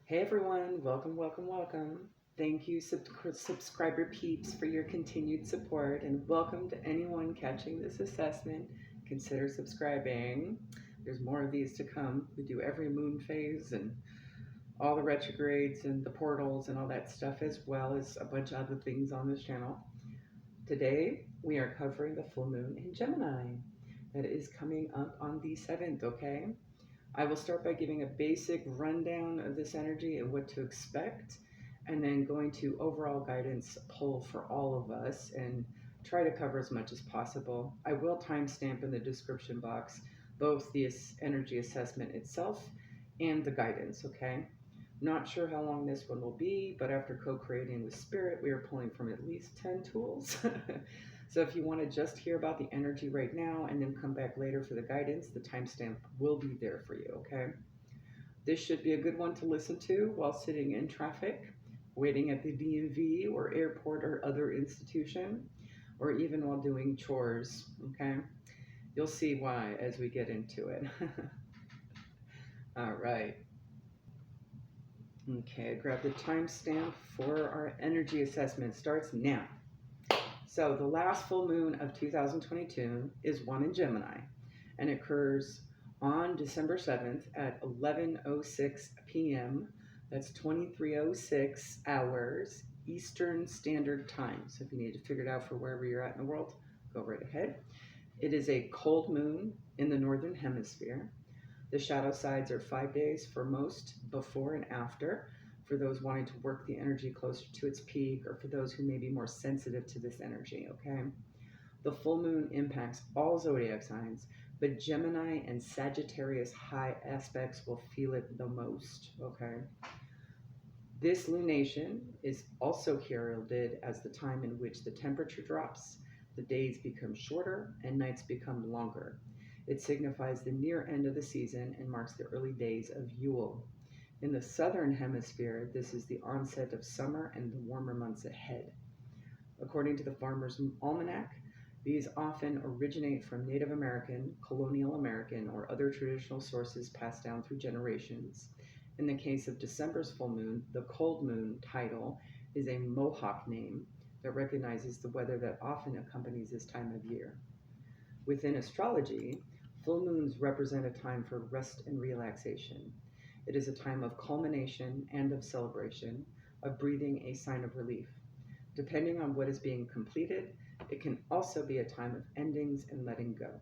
Hey everyone, welcome. Thank you, subscriber peeps, for your continued support, and welcome to anyone catching this assessment. Consider subscribing. There's more of these to come. We do every moon phase and all the retrogrades and the portals and all that stuff, as well as a bunch of other things on this channel. Today, we are covering the full moon in Gemini that is coming up on the 7th, okay? I will start by giving a basic rundown of this energy and what to expect, and then going to overall guidance pull for all of us and try to cover as much as possible. I will timestamp in the description box both the energy assessment itself and the guidance, okay? Not sure how long this one will be, but after co-creating with Spirit, we are pulling from at least 10 tools. So if you want to just hear about the energy right now and then come back later for the guidance, the timestamp will be there for you, okay? This should be a good one to listen to while sitting in traffic, waiting at the DMV or airport or other institution, or even while doing chores, okay? You'll see why as we get into it. All right. Okay, grab the timestamp for our energy assessment. Starts now. So the last full moon of 2022 is one in Gemini, and it occurs on December 7th at 11:06 p.m. That's 23:06 hours Eastern Standard Time. So if you need to figure it out for wherever you're at in the world, go right ahead. It is a cold moon in the Northern Hemisphere. The shadow sides are 5 days for most, before and after, for those wanting to work the energy closer to its peak, or for those who may be more sensitive to this energy, okay? The full moon impacts all zodiac signs, but Gemini and Sagittarius high aspects will feel it the most, okay? This lunation is also heralded as the time in which the temperature drops, the days become shorter, and nights become longer. It signifies the near end of the season and marks the early days of Yule. In the southern hemisphere, this is the onset of summer and the warmer months ahead. According to the Farmer's Almanac, these often originate from Native American, colonial American, or other traditional sources passed down through generations. In the case of December's full moon, the cold moon title is a Mohawk name that recognizes the weather that often accompanies this time of year. Within astrology, full moons represent a time for rest and relaxation. It is a time of culmination and of celebration, of breathing a sign of relief. Depending on what is being completed, it can also be a time of endings and letting go.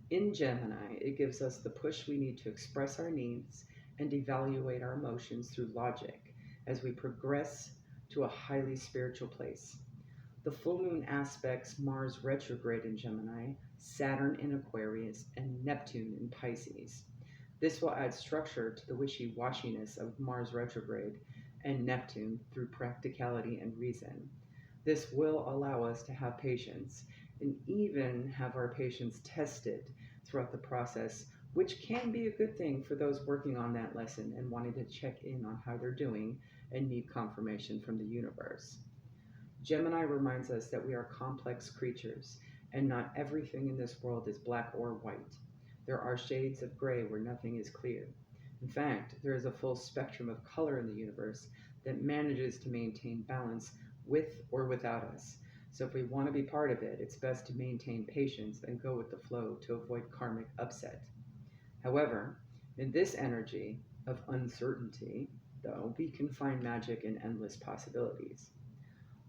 In Gemini, it gives us the push we need to express our needs and evaluate our emotions through logic as we progress to a highly spiritual place. The full moon aspects Mars retrograde in Gemini, Saturn in Aquarius, and Neptune in Pisces. This will add structure to the wishy-washiness of Mars retrograde and Neptune through practicality and reason. This will allow us to have patience and even have our patience tested throughout the process, which can be a good thing for those working on that lesson and wanting to check in on how they're doing and need confirmation from the universe. Gemini reminds us that we are complex creatures, and not everything in this world is black or white. There are shades of gray where nothing is clear. In fact, there is a full spectrum of color in the universe that manages to maintain balance with or without us. So if we want to be part of it, it's best to maintain patience and go with the flow to avoid karmic upset. However, in this energy of uncertainty, though, we can find magic in endless possibilities.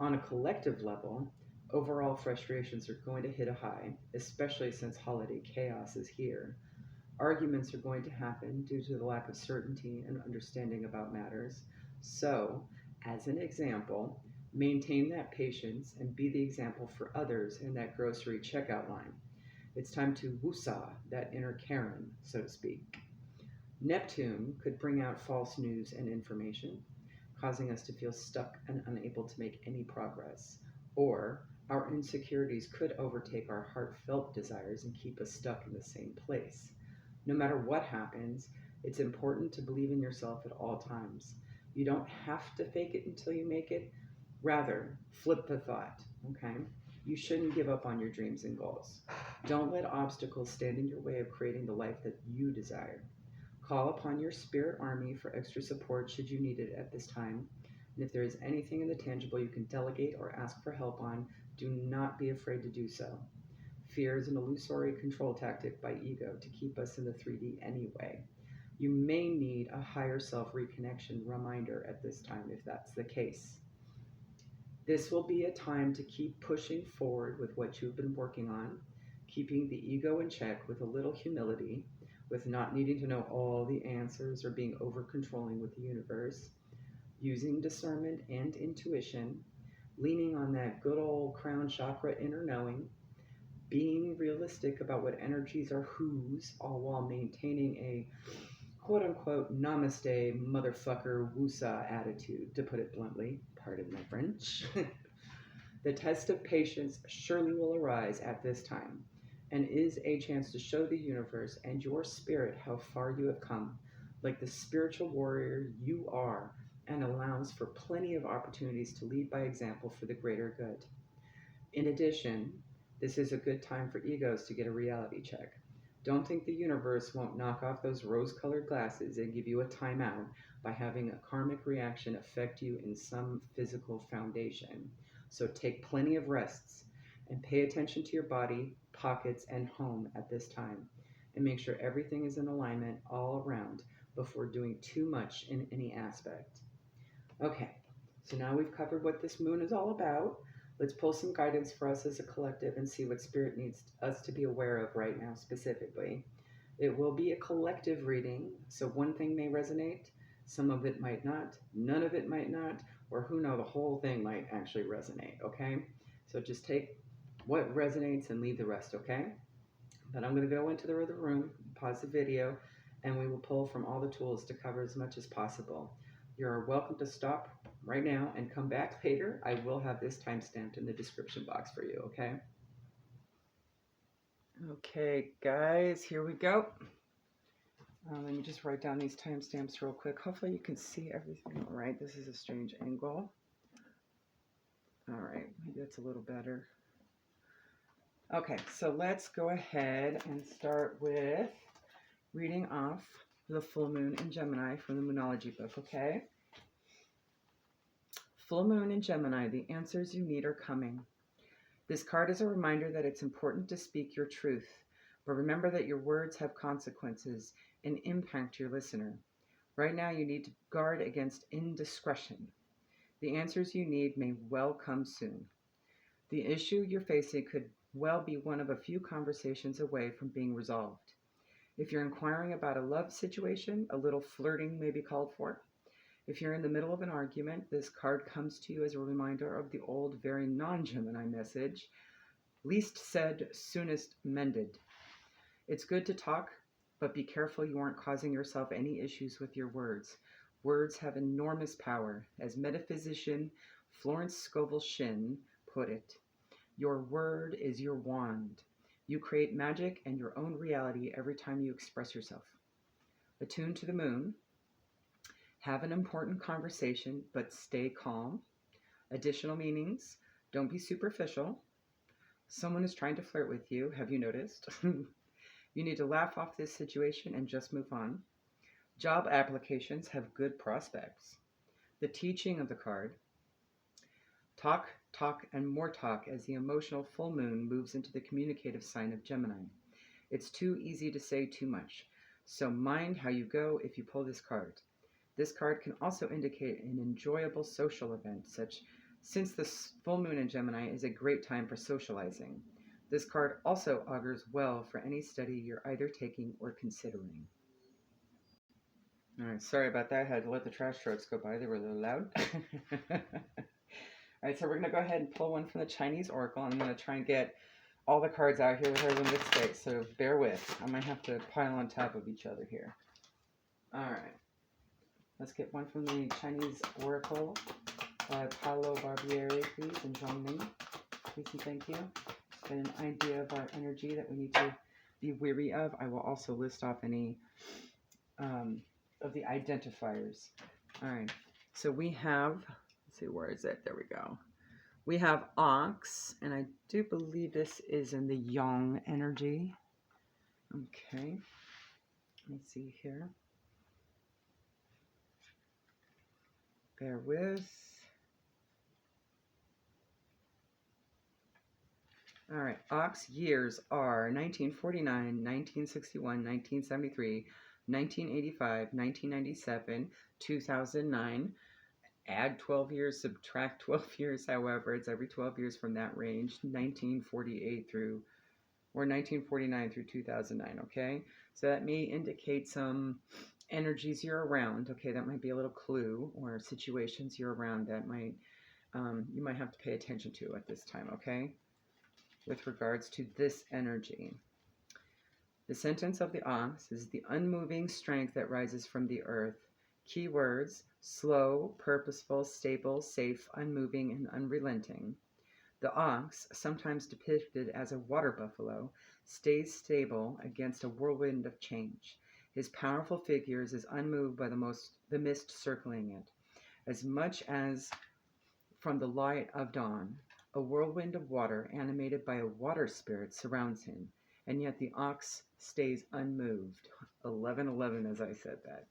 On a collective level, overall frustrations are going to hit a high, especially since holiday chaos is here. Arguments are going to happen due to the lack of certainty and understanding about matters. So, as an example, maintain that patience and be the example for others in that grocery checkout line. It's time to woosah that inner Karen, so to speak. Neptune could bring out false news and information, causing us to feel stuck and unable to make any progress. Or our insecurities could overtake our heartfelt desires and keep us stuck in the same place. No matter what happens, it's important to believe in yourself at all times. You don't have to fake it until you make it. Rather, flip the thought, okay? You shouldn't give up on your dreams and goals. Don't let obstacles stand in your way of creating the life that you desire. Call upon your spirit army for extra support should you need it at this time. And if there is anything in the tangible you can delegate or ask for help on, do not be afraid to do so. Fear is an illusory control tactic by ego to keep us in the 3D anyway. You may need a higher self reconnection reminder at this time if that's the case. This will be a time to keep pushing forward with what you've been working on, keeping the ego in check with a little humility, with not needing to know all the answers or being over controlling with the universe, using discernment and intuition, leaning on that good old crown chakra inner knowing, being realistic about what energies are whose, all while maintaining a quote-unquote namaste motherfucker woosah attitude, to put it bluntly. Pardon my French. The test of patience surely will arise at this time, and is a chance to show the universe and your spirit how far you have come, like the spiritual warrior you are, and allows for plenty of opportunities to lead by example for the greater good. In addition, this is a good time for egos to get a reality check. Don't think the universe won't knock off those rose-colored glasses and give you a timeout by having a karmic reaction affect you in some physical foundation. So take plenty of rests and pay attention to your body, pockets, and home at this time. And make sure everything is in alignment all around before doing too much in any aspect. Okay, so now we've covered what this moon is all about. Let's pull some guidance for us as a collective and see what Spirit needs us to be aware of right now specifically. It will be a collective reading, so one thing may resonate, some of it might not, none of it might not, or who knows, the whole thing might actually resonate, okay? So just take what resonates and leave the rest, okay? But I'm going to go into the other room, pause the video, and we will pull from all the tools to cover as much as possible. You're welcome to stop right now and come back later. I will have this timestamped in the description box for you, okay? Okay, guys, here we go. Let me just write down these timestamps real quick. Hopefully you can see everything all right. This is a strange angle. All right, maybe that's a little better. Okay, so let's go ahead and start with reading off the full moon in Gemini from the Moonology book, okay? Full moon in Gemini, the answers you need are coming. This card is a reminder that it's important to speak your truth, but remember that your words have consequences and impact your listener. Right now, you need to guard against indiscretion. The answers you need may well come soon. The issue you're facing could well be one of a few conversations away from being resolved. If you're inquiring about a love situation, a little flirting may be called for. If you're in the middle of an argument, this card comes to you as a reminder of the old, very non-Gemini message, least said, soonest mended. It's good to talk, but be careful you aren't causing yourself any issues with your words. Words have enormous power. As metaphysician Florence Scovel Shinn put it, your word is your wand. You create magic and your own reality every time you express yourself. Attuned to the moon, have an important conversation, but stay calm. Additional meanings, don't be superficial. Someone is trying to flirt with you, have you noticed? You need to laugh off this situation and just move on. Job applications have good prospects. The teaching of the card, talk, and more talk as the emotional full moon moves into the communicative sign of Gemini. It's too easy to say too much, so mind how you go if you pull this card. This card can also indicate an enjoyable social event, since the full moon in Gemini is a great time for socializing. This card also augurs well for any study you're either taking or considering. All right, sorry about that. I had to let the trash trucks go by. They were a little loud. All right, so we're going to go ahead and pull one from the Chinese Oracle. I'm going to try and get all the cards out here with her limited space, so bear with. I might have to pile on top of each other here. All right. Let's get one from the Chinese Oracle by Paolo Barbieri, please, and Zhongming. Please and thank you. Just get an idea of our energy that we need to be weary of. I will also list off any of the identifiers. All right. So we have, let's see, where is it? There we go. We have Ox, and I do believe this is in the Yang energy. Okay. Let me see here. bear with. All right, Ox years are 1949, 1961, 1973, 1985, 1997, 2009. Add 12 years, subtract 12 years, however, it's every 12 years from that range, 1948 through, or 1949 through 2009, okay? So that may indicate some energies you're around, okay? That might be a little clue, or situations you're around that might, you might have to pay attention to at this time, okay? With regards to this energy. The sentence of the ox is the unmoving strength that rises from the earth. Keywords: slow, purposeful, stable, safe, unmoving, and unrelenting. The ox, sometimes depicted as a water buffalo, stays stable against a whirlwind of change. His powerful figure is unmoved by the mist circling it, as much as from the light of dawn. A whirlwind of water, animated by a water spirit, surrounds him, and yet the ox stays unmoved. 11:11, as I said that.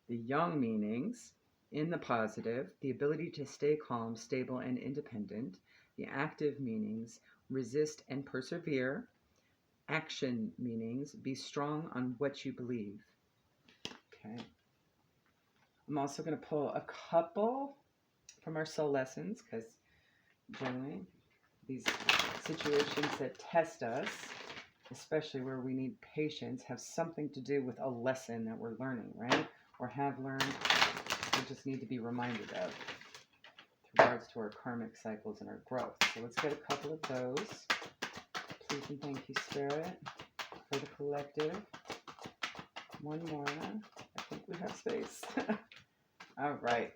The yang meanings: in the positive, the ability to stay calm, stable, and independent. The active meanings: resist and persevere. Action meanings: be strong on what you believe. Okay. I'm also going to pull a couple from our soul lessons, because generally these situations that test us, especially where we need patience, have something to do with a lesson that we're learning, right? Or have learned, we just need to be reminded of with regards to our karmic cycles and our growth. So let's get a couple of those. Please and thank you, Spirit, for the collective. One more. I think we have space. All right.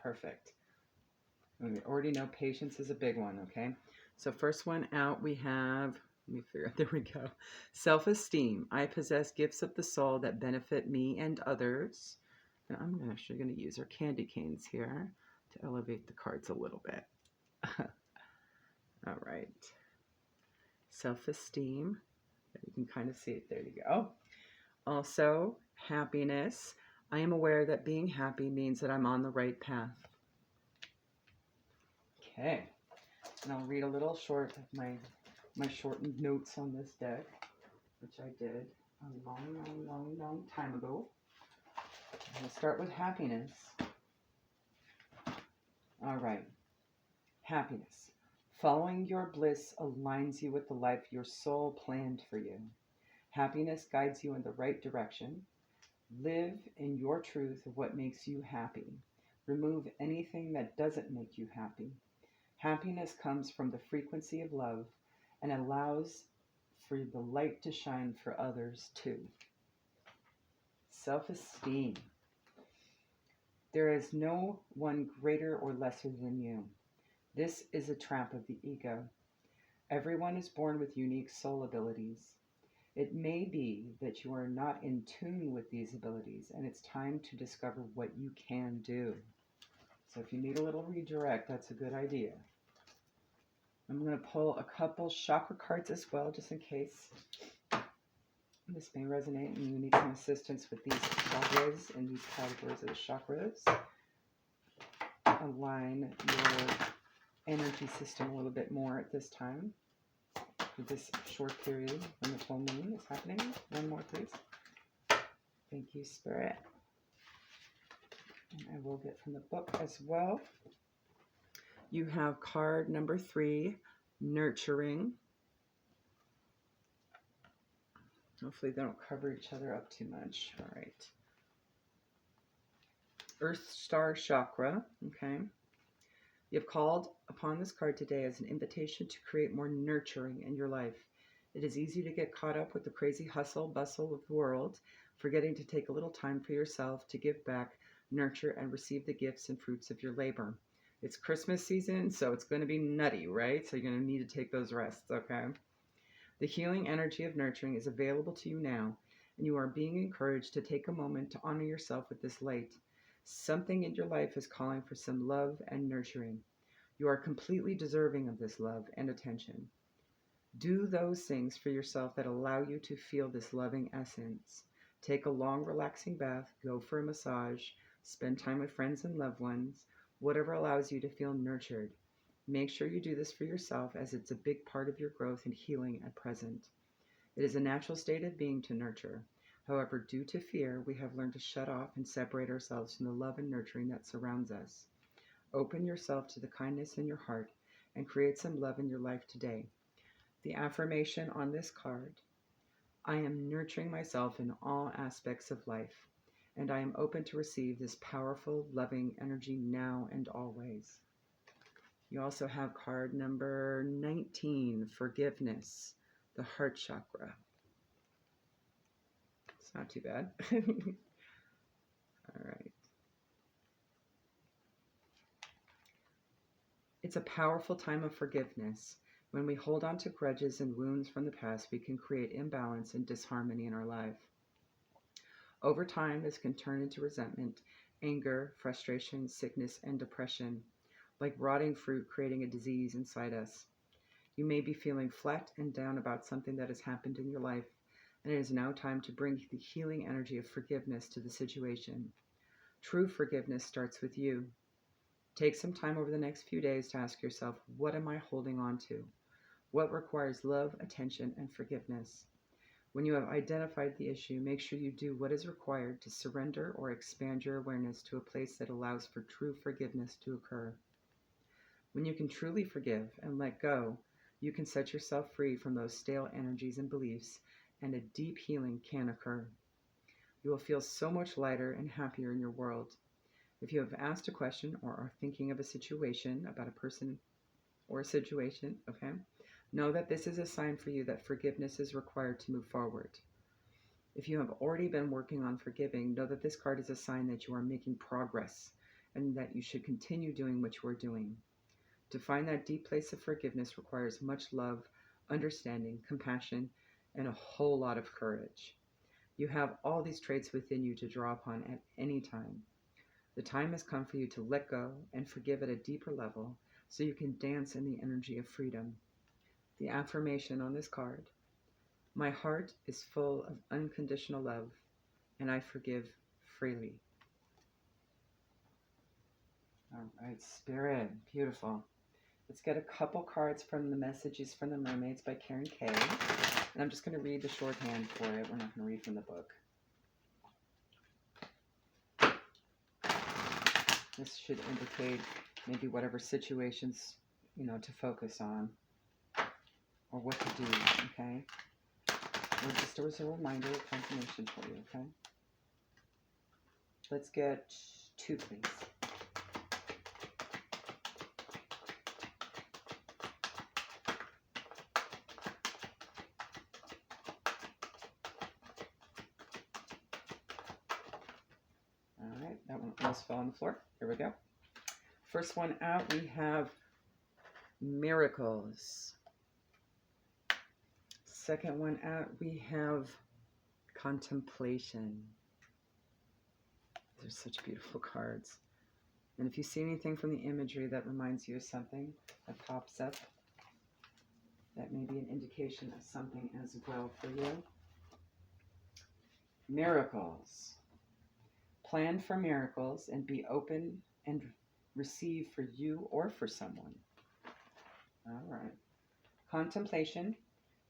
Perfect. We already know patience is a big one, okay? So first one out, we have, let me figure out, there we go. Self-esteem. I possess gifts of the soul that benefit me and others. And I'm actually going to use our candy canes here to elevate the cards a little bit. All right. Self-esteem. You can kind of see it. There you go. Also, happiness. I am aware that being happy means that I'm on the right path. Okay, and I'll read a little short of my shortened notes on this deck, which I did a long time ago. We'll start with happiness. All right, happiness. Following your bliss aligns you with the life your soul planned for you. Happiness guides you in the right direction. Live in your truth of what makes you happy. Remove anything that doesn't make you happy. Happiness comes from the frequency of love and allows for the light to shine for others too. Self-esteem. There is no one greater or lesser than you. This is a trap of the ego. Everyone is born with unique soul abilities. It may be that you are not in tune with these abilities, and it's time to discover what you can do. So if you need a little redirect, that's a good idea. I'm going to pull a couple chakra cards as well, just in case this may resonate and you need some assistance with these chakras and these categories of the chakras. Align your energy system a little bit more at this time for this short period when the full moon is happening. One more, please. Thank you, Spirit. And I will get from the book as well. You have card number 3, nurturing. Hopefully they don't cover each other up too much. All right. Earth Star Chakra. Okay. You have called upon this card today as an invitation to create more nurturing in your life. It is easy to get caught up with the crazy hustle, bustle of the world, forgetting to take a little time for yourself to give back, nurture, and receive the gifts and fruits of your labor. It's Christmas season, so it's going to be nutty, right? So you're going to need to take those rests, okay? The healing energy of nurturing is available to you now, and you are being encouraged to take a moment to honor yourself with this light. Something in your life is calling for some love and nurturing. You are completely deserving of this love and attention. Do those things for yourself that allow you to feel this loving essence. Take a long, relaxing bath, go for a massage, Spend time with friends and loved ones, whatever allows you to feel nurtured. Make sure you do this for yourself as it's a big part of your growth and healing at present. It is a natural state of being to nurture. However, due to fear, we have learned to shut off and separate ourselves from the love and nurturing that surrounds us. Open yourself to the kindness in your heart and create some love in your life today. The affirmation on this card: I am nurturing myself in all aspects of life, and I am open to receive this powerful, loving energy now and always. You also have card number 19, forgiveness, the heart chakra. It's not too bad. All right. It's a powerful time of forgiveness. When we hold on to grudges and wounds from the past, we can create imbalance and disharmony in our life. Over time, this can turn into resentment, anger, frustration, sickness, and depression, like rotting fruit creating a disease inside us. You may be feeling flat and down about something that has happened in your life, and it is now time to bring the healing energy of forgiveness to the situation. True forgiveness starts with you. Take some time over the next few days to ask yourself, what am I holding on to? What requires love, attention, and forgiveness? When you have identified the issue, make sure you do what is required to surrender or expand your awareness to a place that allows for true forgiveness to occur. When you can truly forgive and let go, you can set yourself free from those stale energies and beliefs, and a deep healing can occur. You will feel so much lighter and happier in your world. If you have asked a question or are thinking of a situation about a person or a situation, okay, know that this is a sign for you that forgiveness is required to move forward. If you have already been working on forgiving, know that this card is a sign that you are making progress and that you should continue doing what you are doing. To find that deep place of forgiveness requires much love, understanding, compassion, and a whole lot of courage. You have all these traits within you to draw upon at any time. The time has come for you to let go and forgive at a deeper level so you can dance in the energy of freedom. The affirmation on this card: my heart is full of unconditional love, and I forgive freely. All right, Spirit, beautiful. Let's get a couple cards from the Messages from the Mermaids by Karen Kay. And I'm just going to read the shorthand for it. We're not going to read from the book. This should indicate maybe whatever situations, to focus on or what to do, okay? Or just as a reminder, a confirmation for you, okay? Let's get 2, please. All right, that one almost fell on the floor. Here we go. First one out, we have miracles. Second one out, we have contemplation. They're such beautiful cards. And if you see anything from the imagery that reminds you of something that pops up, that may be an indication of something as well for you. Miracles. Plan for miracles and be open and receive for you or for someone. All right. Contemplation.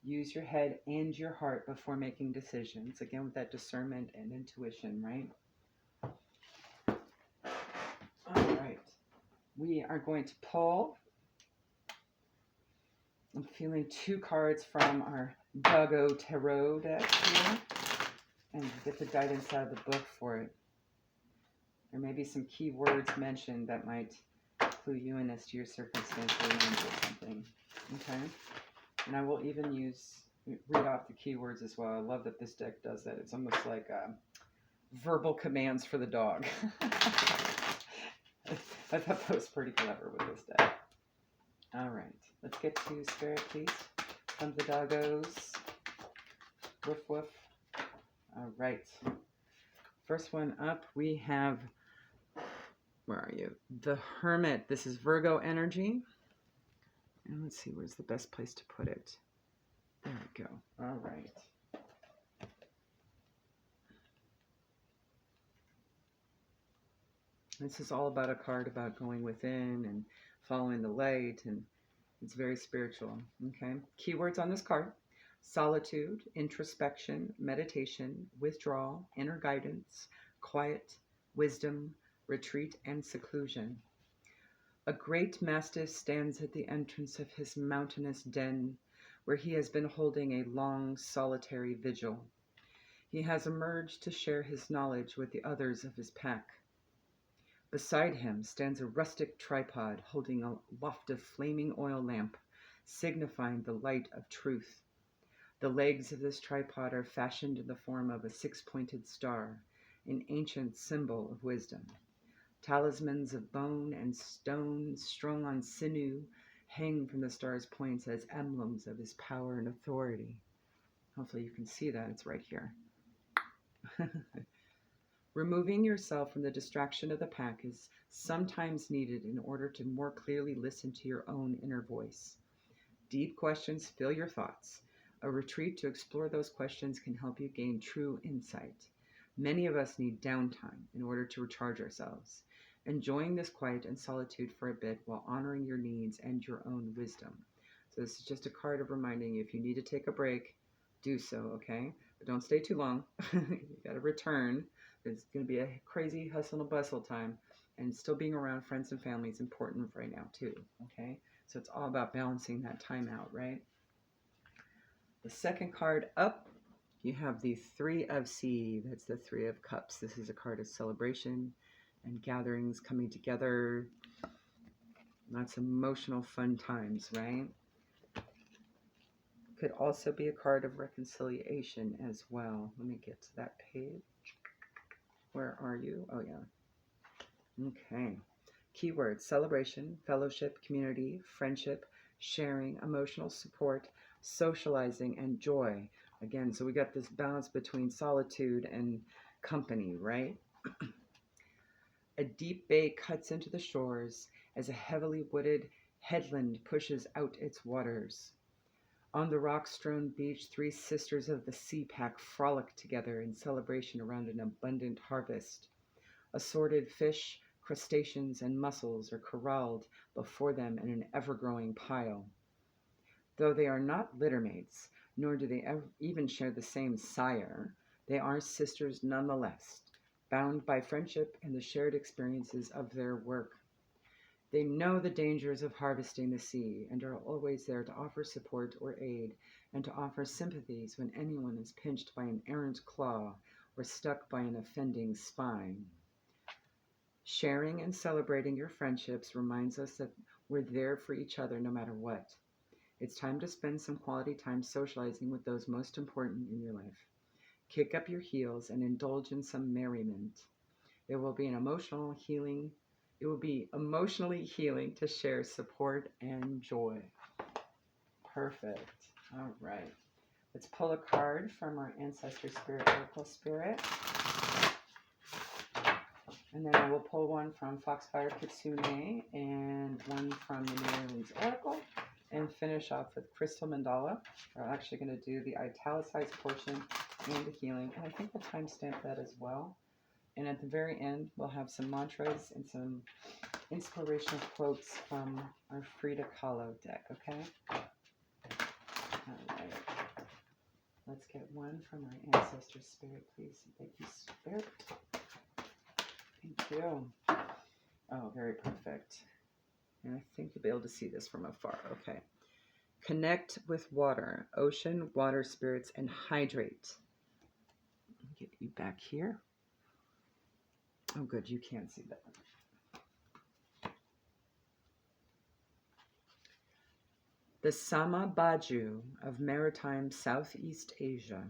Use your head and your heart before making decisions. Again, with that discernment and intuition, right? All right. We are going to pull. I'm feeling 2 cards from our Doggo Tarot deck here and get the guidance out of the book for it. There may be some key words mentioned that might clue you in as to your circumstance or something. Okay? And I will even read off the keywords as well. I love that this deck does that. It's almost like verbal commands for the dog. I thought that was pretty clever with this deck. All right. Let's get to Spirit, please. From the doggos. Woof, woof. All right. First one up, we have, where are you? The Hermit. This is Virgo energy. And let's see, where's the best place to put it? There we go. All right. This is all about a card about going within and following the light, and it's very spiritual. Okay. Keywords on this card: solitude, introspection, meditation, withdrawal, inner guidance, quiet, wisdom, retreat, and seclusion. A great mastiff stands at the entrance of his mountainous den, where he has been holding a long, solitary vigil. He has emerged to share his knowledge with the others of his pack. Beside him stands a rustic tripod holding a lofted flaming oil lamp, signifying the light of truth. The legs of this tripod are fashioned in the form of a six-pointed star, an ancient symbol of wisdom. Talismans of bone and stone strung on sinew hang from the star's points as emblems of his power and authority. Hopefully you can see that. It's right here. Removing yourself from the distraction of the pack is sometimes needed in order to more clearly listen to your own inner voice. Deep questions fill your thoughts. A retreat to explore those questions can help you gain true insight. Many of us need downtime in order to recharge ourselves. Enjoying this quiet and solitude for a bit while honoring your needs and your own wisdom. So this is just a card of reminding you, if you need to take a break, do so, okay? But don't stay too long. You got to return. It's going to be a crazy hustle and bustle time, and still being around friends and family is important right now too, okay? So it's all about balancing that time out, right? The second card up, you have the Three of Sea. That's the Three of Cups. This is a card of celebration and gatherings coming together. Lots of emotional fun times, right? Could also be a card of reconciliation as well. Let me get to that page. Where are you? Oh, yeah. Okay. Keywords: celebration, fellowship, community, friendship, sharing, emotional support, socializing, and joy. Again, so we got this balance between solitude and company, right? A deep bay cuts into the shores as a heavily wooded headland pushes out its waters. On the rock-strewn beach, three sisters of the sea pack frolic together in celebration around an abundant harvest. Assorted fish, crustaceans, and mussels are corralled before them in an ever-growing pile. Though they are not littermates, nor do they even share the same sire, they are sisters nonetheless, bound by friendship and the shared experiences of their work. They know the dangers of harvesting the sea and are always there to offer support or aid and to offer sympathies when anyone is pinched by an errant claw or stuck by an offending spine. Sharing and celebrating your friendships reminds us that we're there for each other no matter what. It's time to spend some quality time socializing with those most important in your life. Kick up your heels and indulge in some merriment. It will be emotionally healing to share support and joy. Perfect. All right. Let's pull a card from our Ancestor Spirit Oracle Spirit. And then I will pull one from Foxfire Kitsune and one from the New Orleans Oracle, and finish off with Crystal Mandala. We're actually going to do the italicized portion and the healing, and I think we'll timestamp that as well. And at the very end, we'll have some mantras and some inspirational quotes from our Frida deck, okay? All right. Let's get one from our Ancestor Spirit, please. Thank you, Spirit. Thank you. Oh, very perfect. And I think you'll be able to see this from afar. Okay. Connect with water, ocean, water spirits, and hydrate. Get you back here. Oh, good. You can't see that. The Sama Baju of maritime Southeast Asia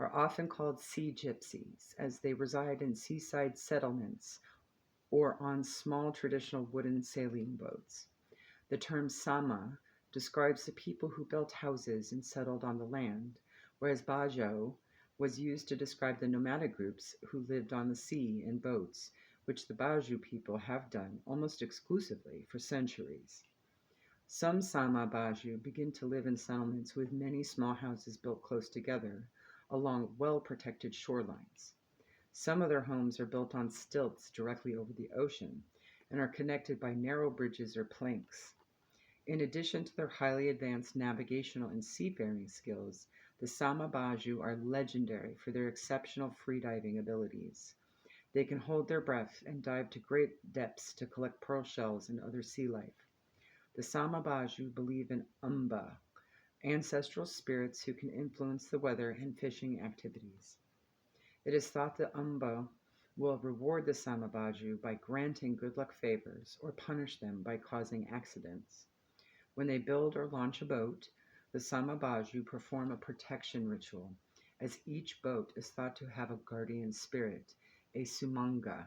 are often called sea gypsies, as they reside in seaside settlements or on small traditional wooden sailing boats. The term Sama describes the people who built houses and settled on the land, whereas Bajo was used to describe the nomadic groups who lived on the sea in boats, which the Baju people have done almost exclusively for centuries. Some Sama Baju begin to live in settlements with many small houses built close together along well-protected shorelines. Some of their homes are built on stilts directly over the ocean and are connected by narrow bridges or planks. In addition to their highly advanced navigational and seafaring skills, the Samabaju are legendary for their exceptional freediving abilities. They can hold their breath and dive to great depths to collect pearl shells and other sea life. The Samabaju believe in Umba, ancestral spirits who can influence the weather and fishing activities. It is thought that Umba will reward the Samabaju by granting good luck favors or punish them by causing accidents. When they build or launch a boat, the Samabaju perform a protection ritual, as each boat is thought to have a guardian spirit, a Sumanga,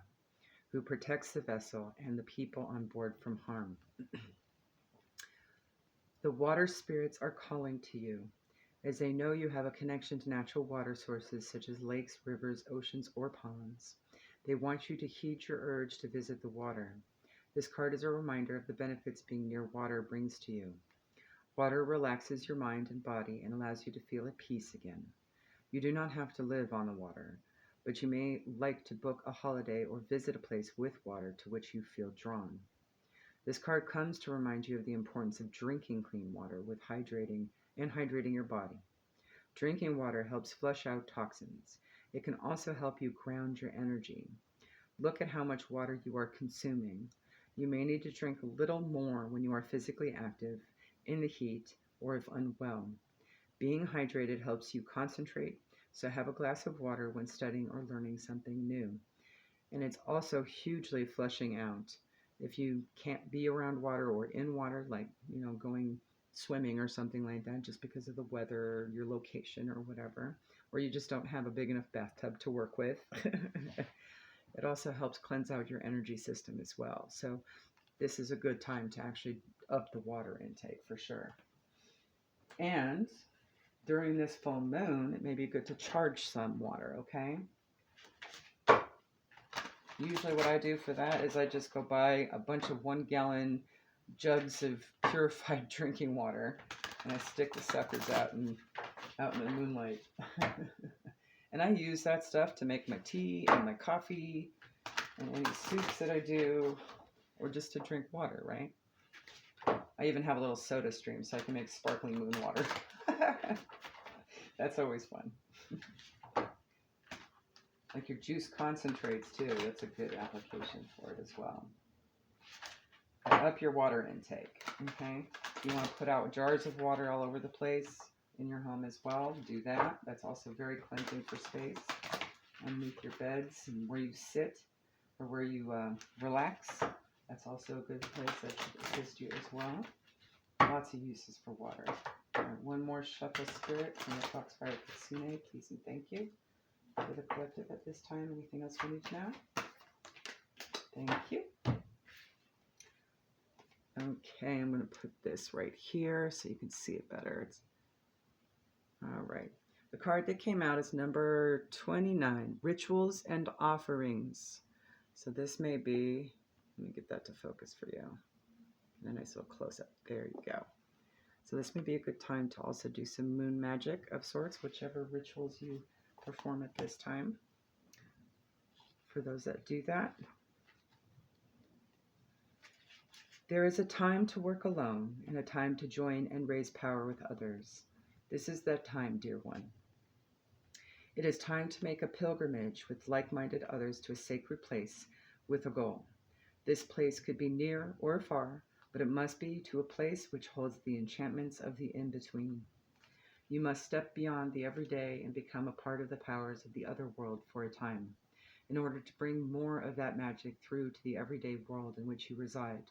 who protects the vessel and the people on board from harm. The water spirits are calling to you, as they know you have a connection to natural water sources such as lakes, rivers, oceans, or ponds. They want you to heed your urge to visit the water. This card is a reminder of the benefits being near water brings to you. Water relaxes your mind and body and allows you to feel at peace again. You do not have to live on the water, but you may like to book a holiday or visit a place with water to which you feel drawn. This card comes to remind you of the importance of drinking clean water with hydrating your body. Drinking water helps flush out toxins. It can also help you ground your energy. Look at how much water you are consuming. You may need to drink a little more when you are physically active, in the heat, or if unwell. Being hydrated helps you concentrate, so have a glass of water when studying or learning something new. And it's also hugely flushing out. If you can't be around water or in water, like, going swimming or something like that, just because of the weather, or your location, or whatever, or you just don't have a big enough bathtub to work with, it also helps cleanse out your energy system as well. So this is a good time to actually up the water intake for sure. And during this full moon, it may be good to charge some water, okay? Usually what I do for that is I just go buy a bunch of 1-gallon jugs of purified drinking water, and I stick the suckers out in the moonlight. And I use that stuff to make my tea and my coffee and any soups that I do, or just to drink water, right? I even have a little soda stream so I can make sparkling moon water. That's always fun. Like your juice concentrates too, that's a good application for it as well. Up your water intake, okay? If you want to put out jars of water all over the place in your home as well, do that. That's also very cleansing for space. Underneath your beds and where you sit or where you relax, that's also a good place that should assist you as well. Lots of uses for water. All right, one more shuffle spirit from the Foxfire Kitsune, please and thank you. For the collective at this time. Anything else we need to know? Thank you. Okay, I'm going to put this right here so you can see it better. All right. The card that came out is number 29, Rituals and Offerings. So this may be, let me get that to focus for you. And a nice little close-up. There you go. So this may be a good time to also do some moon magic of sorts, whichever rituals you perform at this time. For those that do that, there is a time to work alone and a time to join and raise power with others. This is that time, dear one. It is time to make a pilgrimage with like-minded others to a sacred place with a goal. This place could be near or far, but it must be to a place which holds the enchantments of the in-between. You must step beyond the everyday and become a part of the powers of the other world for a time, in order to bring more of that magic through to the everyday world in which you reside.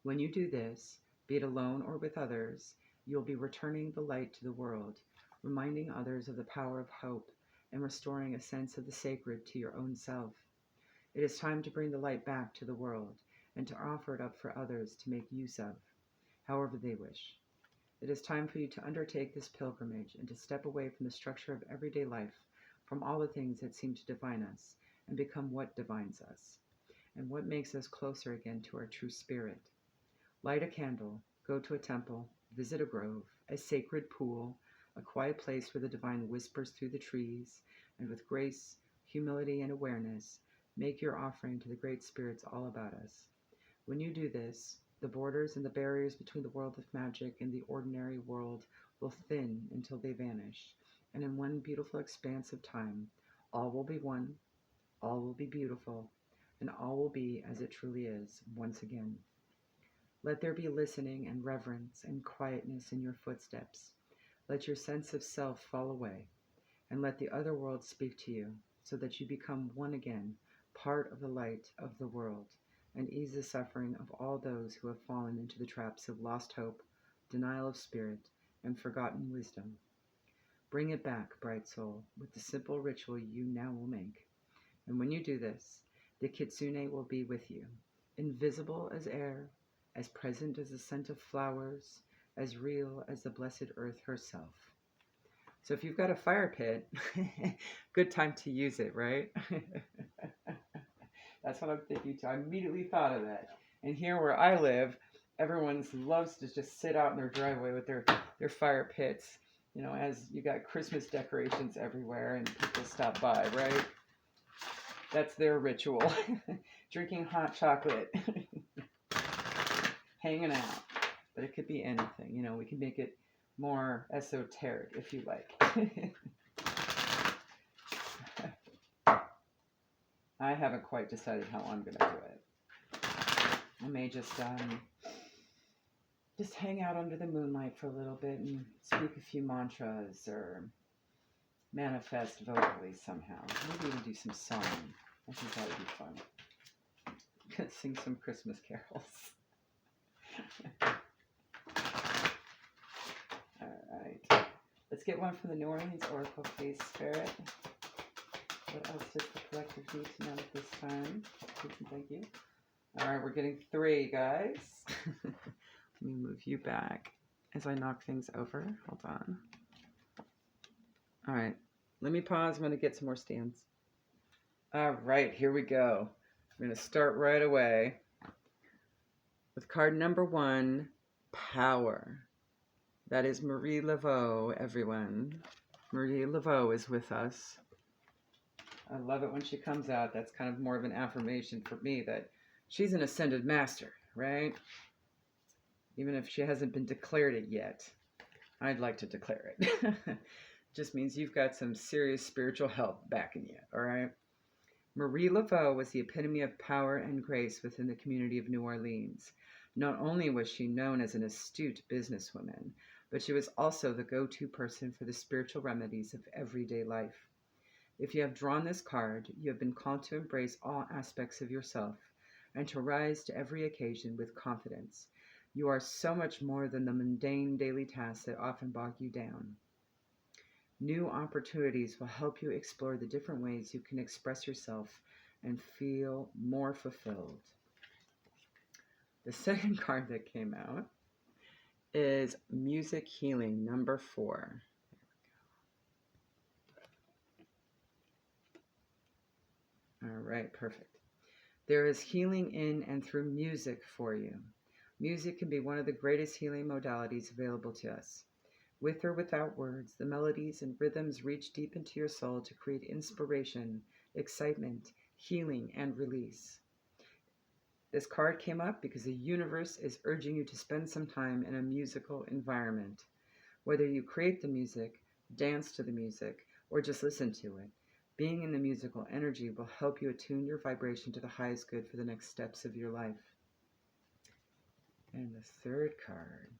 When you do this, be it alone or with others, you'll be returning the light to the world, reminding others of the power of hope, and restoring a sense of the sacred to your own self. It is time to bring the light back to the world, and to offer it up for others to make use of, however they wish. It is time for you to undertake this pilgrimage and to step away from the structure of everyday life, from all the things that seem to define us, and become what defines us, and what makes us closer again to our true spirit. Light a candle, go to a temple, visit a grove, a sacred pool, a quiet place where the divine whispers through the trees, and with grace, humility, and awareness, make your offering to the great spirits all about us. When you do this, the borders and the barriers between the world of magic and the ordinary world will thin until they vanish, and in one beautiful expanse of time, all will be one, all will be beautiful, and all will be as it truly is once again. Let there be listening and reverence and quietness in your footsteps. Let your sense of self fall away, and let the other world speak to you, so that you become one again, part of the light of the world, and ease the suffering of all those who have fallen into the traps of lost hope, denial of spirit, and forgotten wisdom. Bring it back, bright soul, with the simple ritual you now will make. And when you do this, the kitsune will be with you, invisible as air, as present as the scent of flowers, as real as the blessed earth herself. So if you've got a fire pit, good time to use it, right? That's what I'm thinking too. I immediately thought of that. And here where I live, everyone loves to just sit out in their driveway with their fire pits, you know, as you got Christmas decorations everywhere and people stop by, right? That's their ritual. Drinking hot chocolate. Hanging out. But it could be anything, you know, we can make it more esoteric if you like. I haven't quite decided how I'm going to do it. I may just hang out under the moonlight for a little bit and speak a few mantras or manifest vocally somehow. Maybe even do some song. I think that would be fun. Sing some Christmas carols. Alright. Let's get one from the New Orleans Oracle, please, Spirit. What else does the collective need to know at this time? Thank you. Alright, we're getting 3, guys. Let me move you back as I knock things over. Hold on. Alright, let me pause. I'm going to get some more stands. Alright, here we go. I'm going to start right away with card number 1, Power. That is Marie Laveau, everyone. Marie Laveau is with us. I love it when she comes out. That's kind of more of an affirmation for me that she's an ascended master, right? Even if she hasn't been declared it yet, I'd like to declare it. Just means you've got some serious spiritual help backing you, all right? Marie Laveau was the epitome of power and grace within the community of New Orleans. Not only was she known as an astute businesswoman, but she was also the go-to person for the spiritual remedies of everyday life. If you have drawn this card, you have been called to embrace all aspects of yourself and to rise to every occasion with confidence. You are so much more than the mundane daily tasks that often bog you down. New opportunities will help you explore the different ways you can express yourself and feel more fulfilled. The second card that came out is Music Healing, number 4. All right, perfect. There is healing in and through music for you. Music can be one of the greatest healing modalities available to us. With or without words, the melodies and rhythms reach deep into your soul to create inspiration, excitement, healing, and release. This card came up because the universe is urging you to spend some time in a musical environment. Whether you create the music, dance to the music, or just listen to it, being in the musical energy will help you attune your vibration to the highest good for the next steps of your life. And the third card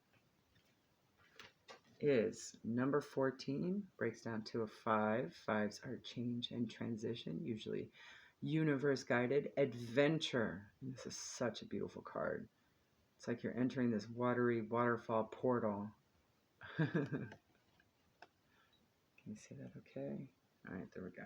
is number 14, breaks down to a 5. 5s are change and transition, usually universe guided adventure. And this is such a beautiful card. It's like you're entering this watery waterfall portal. Can you see that okay? All right, there we go.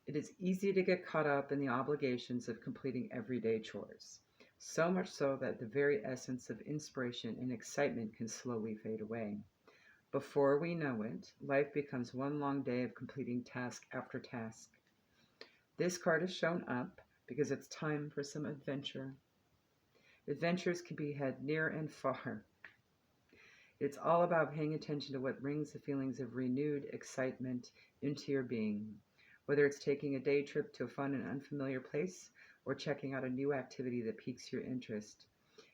It is easy to get caught up in the obligations of completing everyday chores. So much so that the very essence of inspiration and excitement can slowly fade away. Before we know it, life becomes one long day of completing task after task. This card has shown up because it's time for some adventure. Adventures can be had near and far. It's all about paying attention to what brings the feelings of renewed excitement into your being. Whether it's taking a day trip to a fun and unfamiliar place or checking out a new activity that piques your interest,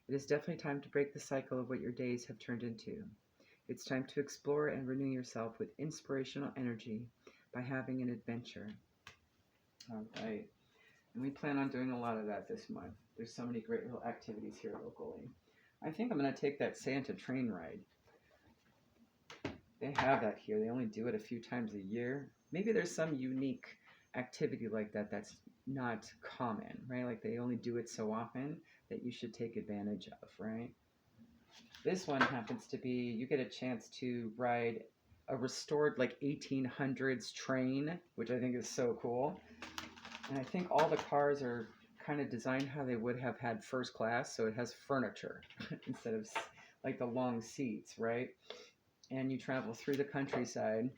it is definitely time to break the cycle of what your days have turned into. It's time to explore and renew yourself with inspirational energy by having an adventure. All right. And we plan on doing a lot of that this month. There's so many great little activities here locally. I think I'm going to take that Santa train ride. They have that here. They only do it a few times a year. Maybe there's some unique activity like that that's not common, right? Like they only do it so often that you should take advantage of, right? This one happens to be, you get a chance to ride a restored like 1800s train, which I think is so cool. And I think all the cars are kind of designed how they would have had first class, so it has furniture instead of like the long seats, right? And you travel through the countryside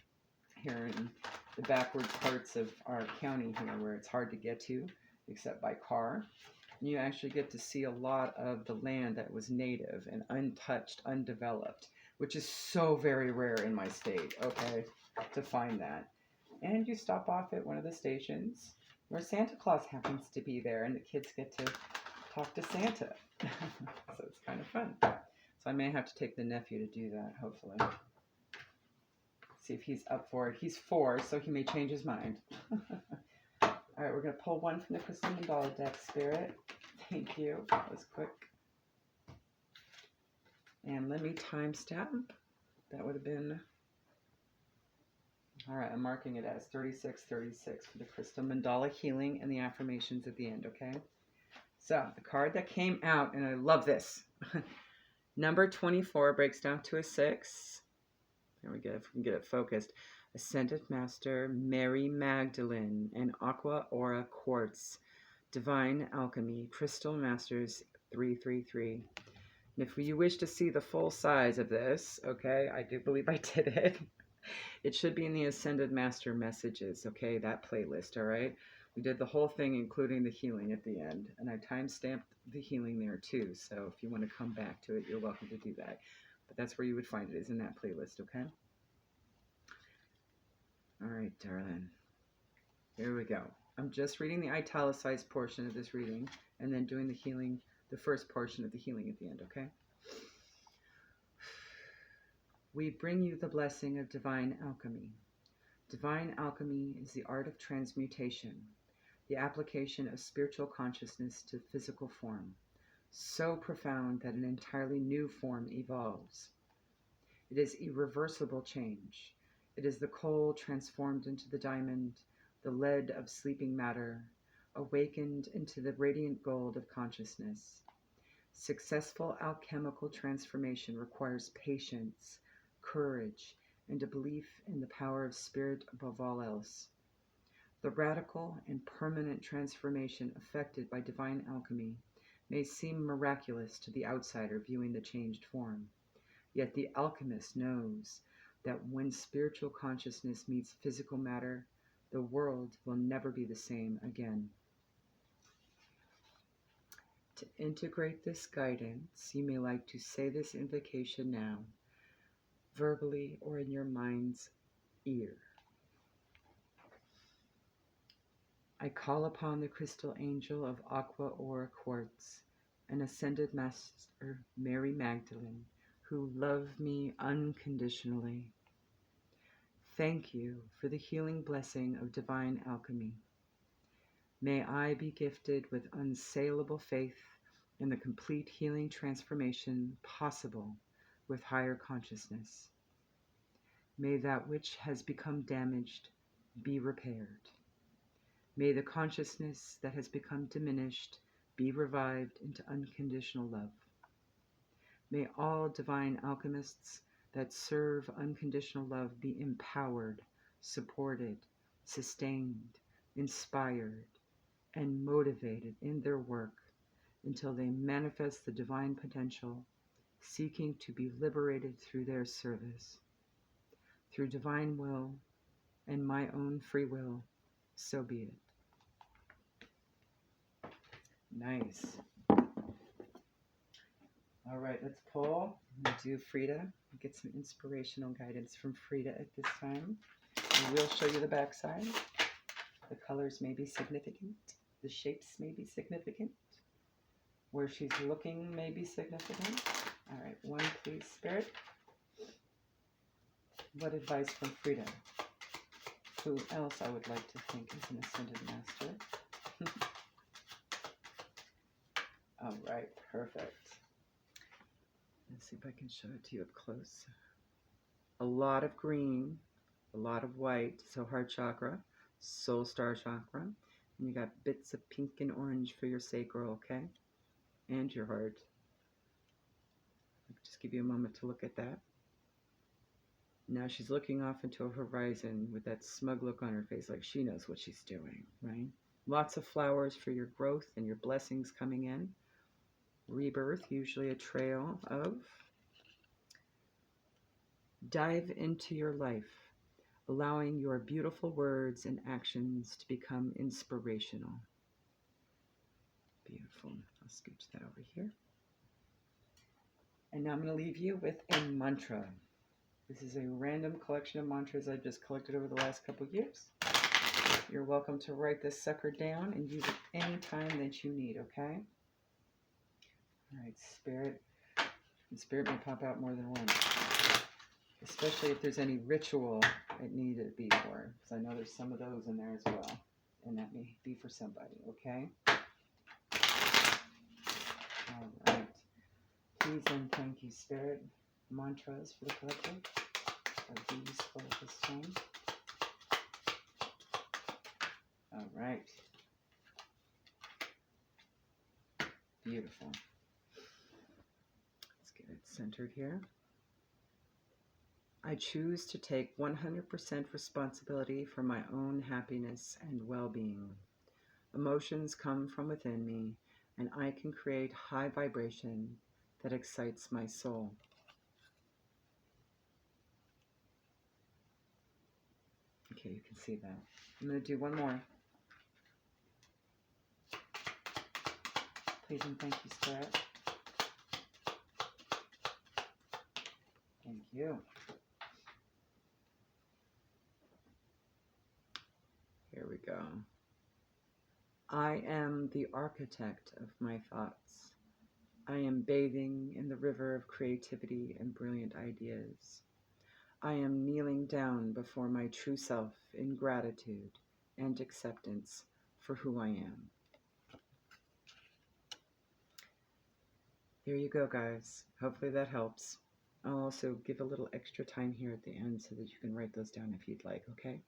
here in the backward parts of our county here where it's hard to get to except by car. And you actually get to see a lot of the land that was native and untouched, undeveloped, which is so very rare in my state, okay, to find that. And you stop off at one of the stations where Santa Claus happens to be there, and the kids get to talk to Santa. So it's kind of fun. So I may have to take the nephew to do that, hopefully. See if he's up for it. He's 4, so he may change his mind. All right, we're going to pull one from the Crystal Mandala deck, Spirit. Thank you. That was quick. And let me timestamp. That would have been... All right, I'm marking it as 3636 for the Crystal Mandala healing and the affirmations at the end, okay? So, the card that came out, and I love this. Number 24 breaks down to a 6. There we go, if we can get it focused. Ascended Master Mary Magdalene and Aqua Aura Quartz. Divine Alchemy, Crystal Masters 333. And if you wish to see the full size of this, okay, I do believe I did it. It should be in the Ascended Master Messages, okay, that playlist, all right? We did the whole thing, including the healing at the end. And I time-stamped the healing there, too. So if you want to come back to it, you're welcome to do that. But that's where you would find it, is in that playlist, okay? All right, darling. Here we go. I'm just reading the italicized portion of this reading and then doing the healing, the first portion of the healing at the end, okay? We bring you the blessing of divine alchemy. Divine alchemy is the art of transmutation, the application of spiritual consciousness to physical form, so profound that an entirely new form evolves. It is irreversible change. It is the coal transformed into the diamond, the lead of sleeping matter, awakened into the radiant gold of consciousness. Successful alchemical transformation requires patience, courage, and a belief in the power of spirit above all else. The radical and permanent transformation effected by divine alchemy may seem miraculous to the outsider viewing the changed form, yet the alchemist knows that when spiritual consciousness meets physical matter, the world will never be the same again. To integrate this guidance, you may like to say this invocation now, verbally or in your mind's ear. I call upon the crystal angel of Aqua Aura Quartz and Ascended Master Mary Magdalene, who love me unconditionally. Thank you for the healing blessing of divine alchemy. May I be gifted with unsaleable faith in the complete healing transformation possible with higher consciousness. May that which has become damaged be repaired. May the consciousness that has become diminished be revived into unconditional love. May all divine alchemists that serve unconditional love be empowered, supported, sustained, inspired, and motivated in their work until they manifest the divine potential, seeking to be liberated through their service. Through divine will and my own free will, so be it. Nice. All right, let's pull. I'm going to do Frida. Get some inspirational guidance from Frida at this time. And we'll show you the backside. The colors may be significant. The shapes may be significant. Where she's looking may be significant. All right, one, please, Spirit. What advice from Frida? Who else I would like to think is an Ascended Master? All right, perfect. Let's see if I can show it to you up close. A lot of green, a lot of white, so heart chakra, soul star chakra, and you got bits of pink and orange for your sacral, okay? And your heart. I'll just give you a moment to look at that. Now she's looking off into a horizon with that smug look on her face, like she knows what she's doing, right? Lots of flowers for your growth and your blessings coming in. Rebirth, usually a trail of. Dive into your life, allowing your beautiful words and actions to become inspirational. Beautiful. I'll scooch that over here. And now I'm going to leave you with a mantra. This is a random collection of mantras I've just collected over the last couple of years. You're welcome to write this sucker down and use it any time that you need, okay? All right, Spirit. And Spirit may pop out more than once. Especially if there's any ritual it needed to be for. Because I know there's some of those in there as well. And that may be for somebody, okay? All right. Please and thank you, Spirit. Mantras for the collective are these for this time. All right. Beautiful. Let's get it centered here. I choose to take 100% responsibility for my own happiness and well-being. Emotions come from within me, and I can create high vibration that excites my soul. Okay, you can see that. I'm going to do one more. Please and thank you, Spirit. Thank you. Here we go. I am the architect of my thoughts. I am bathing in the river of creativity and brilliant ideas. I am kneeling down before my true self in gratitude and acceptance for who I am. There you go, guys. Hopefully that helps. I'll also give a little extra time here at the end so that you can write those down if you'd like, okay?